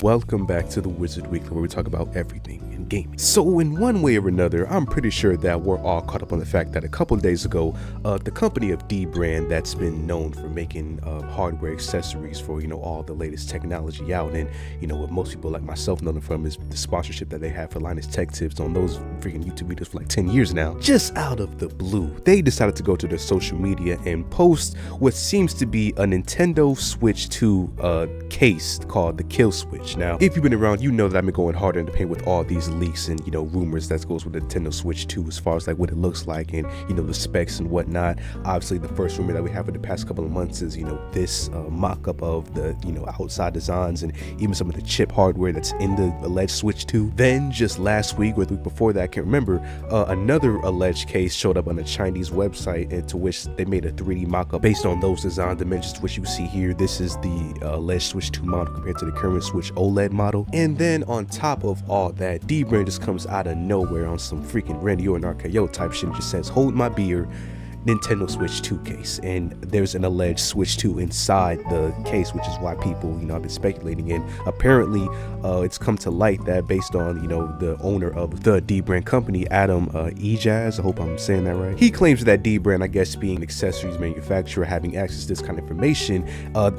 Welcome back to the Wizard Weekly, where we talk about everything in gaming. So in one way or another, I'm pretty sure that we're all caught up on the fact that a couple of days ago, the company of Dbrand, that's been known for making hardware accessories for, all the latest technology out, and what most people like myself know them from is the sponsorship that they have for Linus Tech Tips on those freaking YouTube videos for like 10 years now. Just out of the blue, they decided to go to their social media and post what seems to be a Nintendo Switch 2 case called the Kill Switch. Now, if you've been around, you know that I've been going harder in the paint with all these leaks and rumors that goes with the Nintendo Switch 2 as far as like what it looks like and the specs and whatnot. Obviously, the first rumor that we have in the past couple of months is this mock-up of the outside designs and even some of the chip hardware that's in the alleged Switch 2. Then just last week or the week before that, I can't remember, another alleged case showed up on a Chinese website into which they made a 3D mock-up based on those design dimensions, which you see here. This is the alleged Switch 2 model compared to the current Switch OLED model. And then on top of all that, Dbrand just comes out of nowhere on some freaking Randy Orton RKO type shit and just says, "Hold my beer, Nintendo Switch 2 case," and there's an alleged Switch 2 inside the case, which is why people have been speculating. And apparently it's come to light that based on the owner of the Dbrand company, Adam Ejaz, I hope I'm saying that right, he claims that Dbrand, I guess being an accessories manufacturer, having access to this kind of information,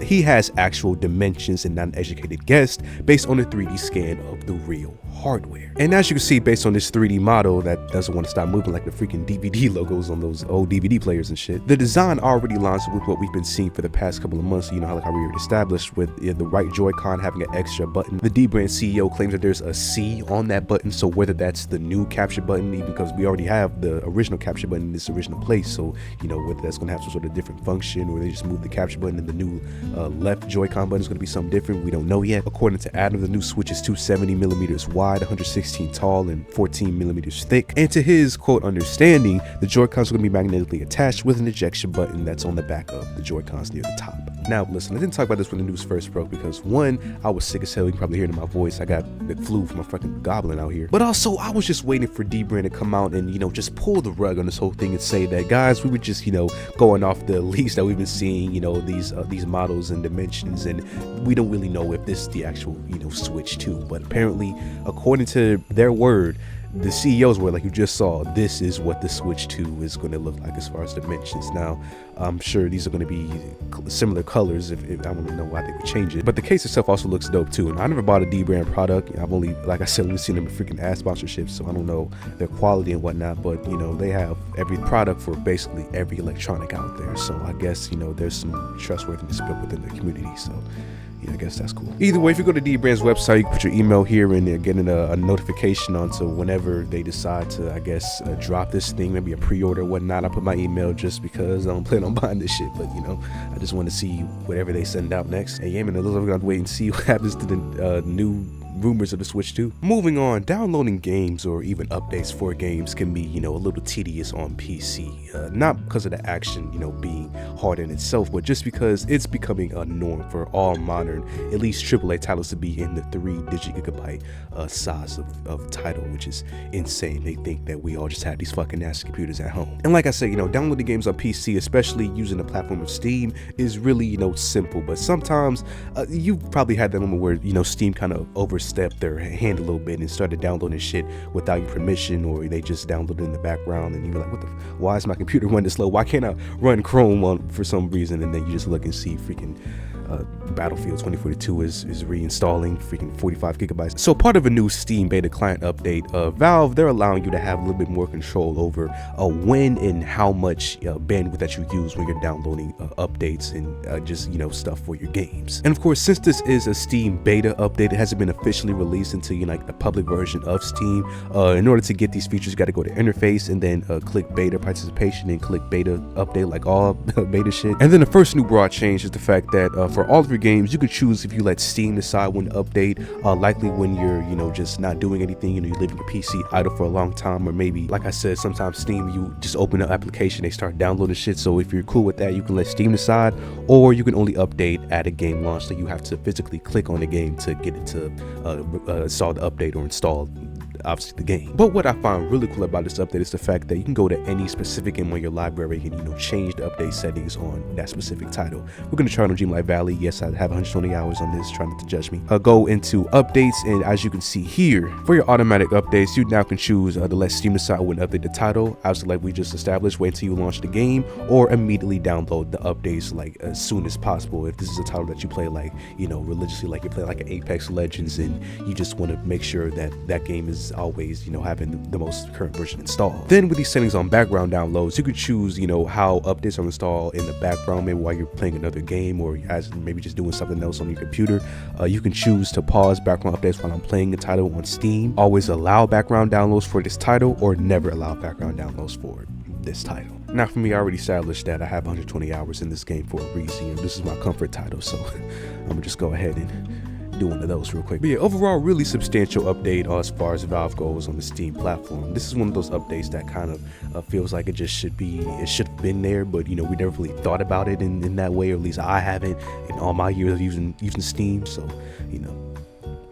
he has actual dimensions and not an educated guess based on a 3D scan of the real hardware. And as you can see, based on this 3D model that doesn't want to stop moving like the freaking DVD logos on those old DVD players and shit, the design already lines up with what we've been seeing for the past couple of months. Like how we were established with the right Joy-Con having an extra button. The Dbrand CEO claims that there's a C on that button, so whether that's the new capture button, even because we already have the original capture button in this original place, so whether that's going to have some sort of different function or they just move the capture button and the new left Joy-Con button is going to be something different, we don't know yet. According to Adam, the new Switch is 270 millimeters wide, 116 tall, and 14 millimeters thick. And to his quote understanding, the Joy-Cons are going to be magnetically attached with an ejection button that's on the back of the Joy-Cons near the top. Now listen, I didn't talk about this when the news first broke because one, I was sick as hell. You can probably hear it in my voice. I got the flu from a fucking goblin out here. But also, I was just waiting for Dbrand to come out and just pull the rug on this whole thing and say that, guys, we were just going off the leaks that we've been seeing, these models and dimensions, and we don't really know if this is the actual Switch 2. But apparently, according to their word, the CEO's were like you just saw, this is what the Switch 2 is going to look like as far as dimensions. Now, I'm sure these are going to be similar colors. If I don't know why they would change it, but the case itself also looks dope too. And I never bought a Dbrand product. I've only, like I said, only seen them in freaking ad sponsorships, so I don't know their quality and whatnot. But they have every product for basically every electronic out there. So I guess there's some trustworthiness built within the community. So yeah, I guess that's cool. Either way, if you go to Dbrand's website, you can put your email here and they're getting a notification onto whenever they decide to, I guess, drop this thing, maybe a pre-order or whatnot. I put my email just because I don't plan on buying this shit, but I just want to see whatever they send out next. And yeah, man, we're gonna wait and see what happens to the new rumors of the Switch 2. Moving on, downloading games or even updates for games can be, a little tedious on PC. Not because of the action, being hard in itself, but just because it's becoming a norm for all modern, at least AAA titles to be in the 3-digit gigabyte size of title, which is insane. They think that we all just have these fucking nasty computers at home. And like I said, downloading games on PC, especially using the platform of Steam, is really, simple. But sometimes you've probably had that moment where, Steam kind of overstepped their hand a little bit and started downloading shit without your permission, or they just downloaded in the background and you're like, why is my computer running slow? Why can't I run Chrome on for some reason? And then you just look and see freaking Battlefield 2042 is reinstalling freaking 45 gigabytes. So part of a new Steam beta client update, Valve, they're allowing you to have a little bit more control over when and how much bandwidth that you use when you're downloading updates and just stuff for your games. And of course, since this is a Steam beta update, it hasn't been officially released into the public version of Steam. In order to get these features, you got to go to interface and then click beta participation and click beta update, like all beta shit. And then the first new broad change is the fact that for all of your games, you can choose if you let Steam decide when to update, likely when you're just not doing anything, you're leaving your PC idle for a long time, or maybe, like I said, sometimes Steam, you just open the application, they start downloading shit. So if you're cool with that, you can let Steam decide, or you can only update at a game launch, so you have to physically click on the game to get it to install the update or install obviously the game. But what I find really cool about this update is the fact that you can go to any specific game on your library and change the update settings on that specific title. We're going to try on 𝐂𝐿 Valley. Yes, I have 120 hours on this, try not to judge me. Go into updates, and as you can see here, for your automatic updates, you now can choose to let Steam decide when to update the title. Obviously, like we just established, wait until you launch the game, or immediately download the updates like as soon as possible. If this is a title that you play like religiously, like you play like an Apex Legends and you just want to make sure that that game is always having the most current version installed. Then with these settings on background downloads, you could choose how updates are installed in the background, maybe while you're playing another game or as maybe just doing something else on your computer. You can choose to pause background updates while I'm playing the title on Steam, always allow background downloads for this title, or never allow background downloads for this title. Now for me, I already established that I have 120 hours in this game for a reason. This is my comfort title, so I'm gonna just go ahead and do one of those real quick. But yeah, overall, really substantial update as far as Valve goes on the Steam platform. This is one of those updates that kind of feels like it should have been there, but we never really thought about it in that way, or at least I haven't in all my years of using Steam. So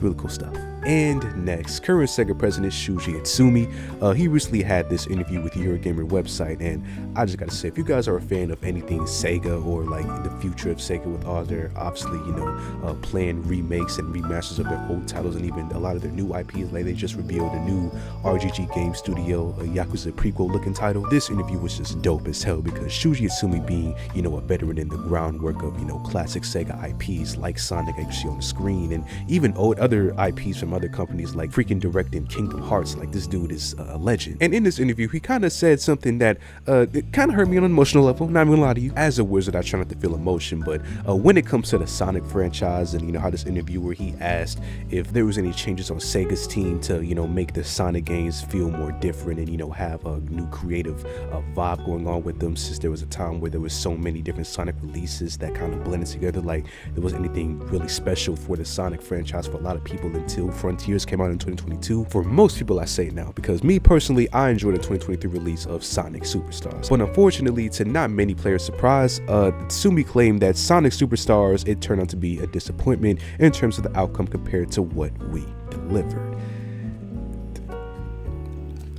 really cool stuff. And next, current Sega president Shuji Itsumi, he recently had this interview with Eurogamer website, and I just gotta say, if you guys are a fan of anything Sega or like the future of Sega with all their obviously planned remakes and remasters of their old titles, and even a lot of their new IPs, like they just revealed a new RGG game studio, a Yakuza prequel looking title. This interview was just dope as hell because Shuji Itsumi being a veteran in the groundwork of classic Sega IPs like Sonic, as you see on the screen, and even other IPs from other companies like freaking directing Kingdom Hearts. Like, this dude is a legend. And in this interview, he kind of said something that it kind of hurt me on an emotional level. Not even gonna lie to you. As a wizard, I try not to feel emotion, but when it comes to the Sonic franchise, and how this interviewer, he asked if there was any changes on Sega's team to make the Sonic games feel more different and have a new creative vibe going on with them, since there was a time where there was so many different Sonic releases that kind of blended together. Like, there wasn't anything really special for the Sonic franchise for a lot of people until Frontiers came out in 2022. For most people, I say now, because me personally, I enjoyed the 2023 release of Sonic Superstars. But unfortunately, to not many players' surprise, Tsumi claimed that Sonic Superstars, it turned out to be a disappointment in terms of the outcome compared to what we delivered.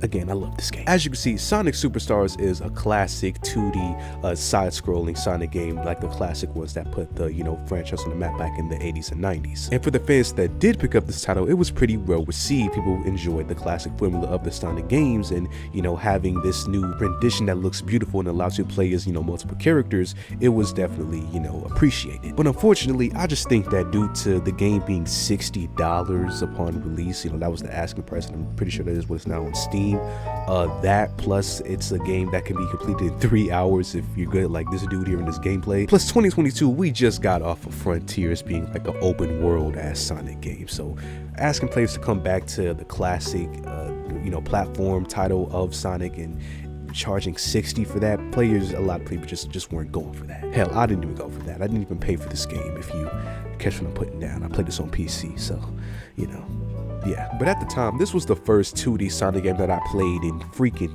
Again, I love this game. As you can see, Sonic Superstars is a classic 2D side-scrolling Sonic game, like the classic ones that put the franchise on the map back in the 80s and 90s. And for the fans that did pick up this title, it was pretty well received. People enjoyed the classic formula of the Sonic games, and having this new rendition that looks beautiful and allows you to play as multiple characters, it was definitely appreciated. But unfortunately, I just think that due to the game being $60 upon release, that was the asking price, and I'm pretty sure that is what it's now on Steam. That plus it's a game that can be completed in 3 hours if you're good like this dude here in this gameplay. Plus 2022, we just got off of Frontiers being like an open world ass Sonic game, so asking players to come back to the classic platform title of Sonic and charging $60 for that, a lot of people just weren't going for that. Hell, I didn't even go for that. I didn't even pay for this game. If you catch what I'm putting down, I played this on PC, so yeah. But at the time, this was the first 2D Sonic game that I played in freaking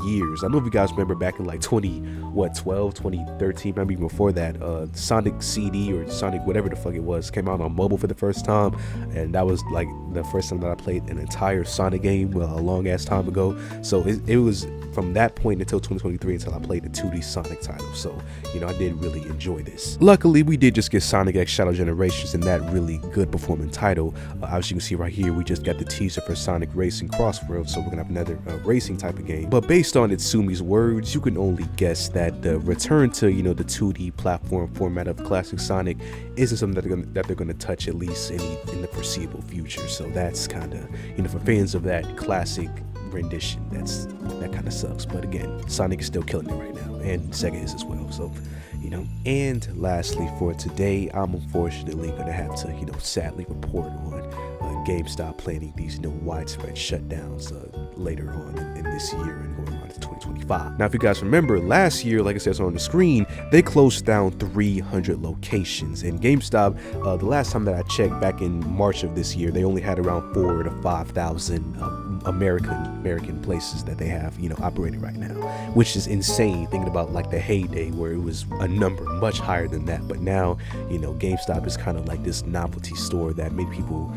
years. I know if you guys remember back in like 2012, 2013, maybe even before that, Sonic CD or Sonic whatever the fuck it was came out on mobile for the first time, and that was like the first time that I played an entire Sonic game a long ass time ago. So it was from that point until 2023 until I played the 2D Sonic title. So I did really enjoy this. Luckily, we did just get Sonic X Shadow Generations in that really good performing title. As you can see right here, we just got the teaser for Sonic Racing Crossroads, so we're gonna have another racing type of game. But based on Itsumi's words, you can only guess that the return to the 2D platform format of classic Sonic isn't something that they're gonna touch at least in the foreseeable future. So that's kind of for fans of that classic rendition, that kind of sucks. But again, Sonic is still killing it right now, and Sega is as well. So and lastly for today, I'm unfortunately gonna have to sadly report on GameStop planning these widespread shutdowns later on in this year and going on to 2025. Now, if you guys remember, last year, like it says on the screen, they closed down 300 locations. And GameStop, the last time that I checked back in March of this year, they only had around 4,000 to 5,000 American places that they have, you know, operating right now, which is insane thinking about like the heyday where it was a number much higher than that. But now, you know, GameStop is kind of like this novelty store that maybe people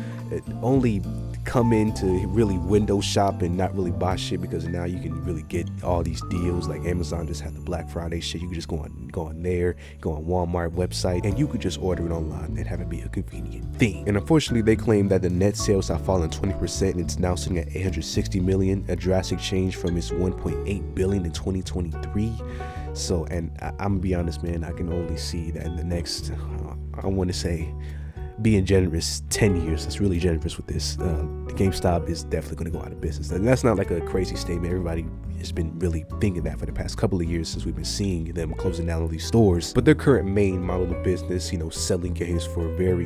only come in to really window shop and not really buy shit, because now you can really get all these deals. Like Amazon just had the Black Friday shit. You can just go on there, go on Walmart website, and you could just order it online and have it be a convenient thing. And unfortunately, they claim that the net sales have fallen 20% and it's now sitting at 860 million, a drastic change from its 1.8 billion in 2023. So, and I'm gonna be honest, man, I can only see that in the next, I want to say, being generous, 10 years. That's really generous with this. GameStop is definitely going to go out of business. And that's not like a crazy statement. Everybody has been really thinking that for the past couple of years since we've been seeing them closing down all these stores. But their current main model of business, you know, selling games for very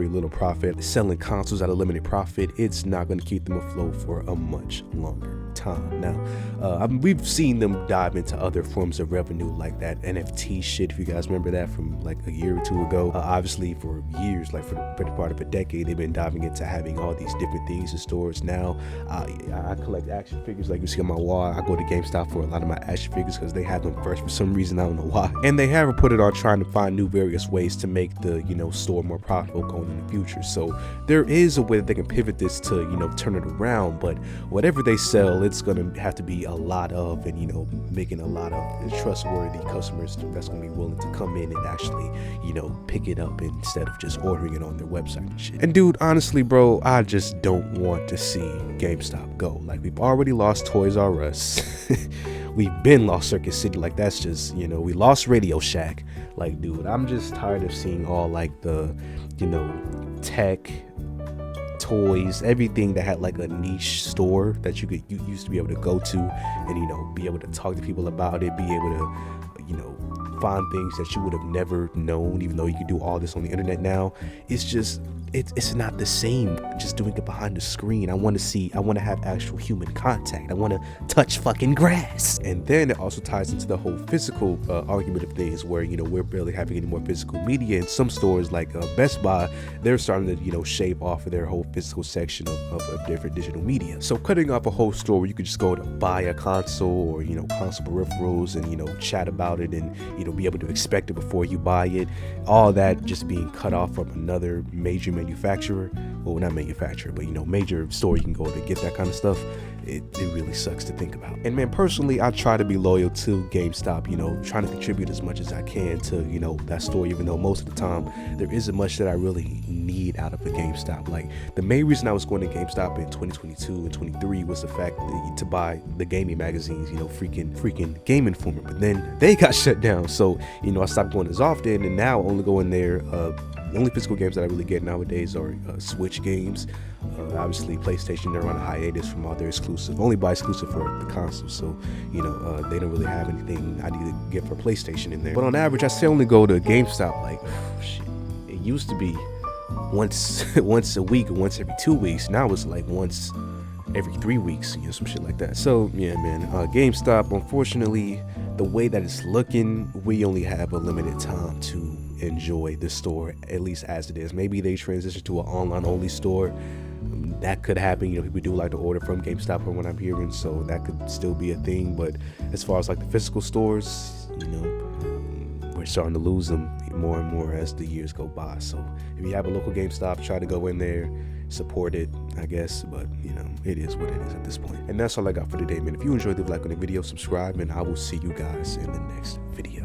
little profit, selling consoles at a limited profit, it's not going to keep them afloat for a much longer time. Now, we've seen them dive into other forms of revenue like that NFT shit, if you guys remember that from like a year or two ago. Obviously for years, like for the better part of a decade, they've been diving into having all these different things in stores. Now, I collect action figures like you see on my wall. I go to GameStop for a lot of my action figures because they have them first for some reason. I don't know why. And they have put it on trying to find new various ways to make the, you know, store more profitable going in the future. So there is a way that they can pivot this to, you know, turn it around. But whatever they sell, it's going to have to be a lot of, and, you know, making a lot of trustworthy customers that's going to be willing to come in and actually, you know, pick it up instead of just ordering it on their website and shit. And dude, honestly, bro, I just don't want to see GameStop go. Like, we've already lost Toys R Us. We've been lost Circuit City. Like, that's just, you know, we lost Radio Shack. Like, dude, I'm just tired of seeing all like the, you know, tech, toys, everything that had like a niche store that you used to be able to go to and, you know, be able to talk to people about it, be able to, you know, find things that you would have never known, even though you can do all this on the internet now. It's just, it's not the same just doing it behind the screen. I want to have actual human contact. I want to touch fucking grass. And then it also ties into the whole physical argument of things where, you know, we're barely having any more physical media. In some stores like Best Buy, they're starting to, you know, shave off of their whole physical section of different digital media. So cutting off a whole store where you could just go to buy a console or, you know, console peripherals and, you know, chat about it and, you know, be able to inspect it before you buy it, all that just being cut off from another major manufacturer, well, not manufacturer, but, you know, major store you can go to get that kind of stuff. It really sucks to think about. And man, personally, I try to be loyal to GameStop, you know, trying to contribute as much as I can to, you know, that store, even though most of the time there isn't much that I really need out of a GameStop. Like, the main reason I was going to GameStop in 2022 and 23 was the fact that to buy the gaming magazines, you know, freaking Game Informer, but then they got shut down. So, you know, I stopped going as often, and now I only go in there. The only physical games that I really get nowadays are Switch games. Obviously, PlayStation, they're on a hiatus from all their exclusive. Only buy exclusive for the console, so, you know, they don't really have anything I need to get for PlayStation in there. But on average, I still only go to GameStop like, shit. It used to be once a week or once every 2 weeks. Now it's like once every 3 weeks, you know, some shit like that. So yeah, man, GameStop, unfortunately, the way that it's looking, we only have a limited time to enjoy the store, at least as it is. Maybe they transition to an online only store. That could happen. You know, people do like to order from GameStop from what I'm hearing, so that could still be a thing. But as far as like the physical stores, you know, we're starting to lose them more and more as the years go by. So if you have a local GameStop, try to go in there, support it, I guess. But, you know, it is what it is at this point. And that's all I got for today, man. If you enjoyed, leave a like on the video, subscribe, and I will see you guys in the next video.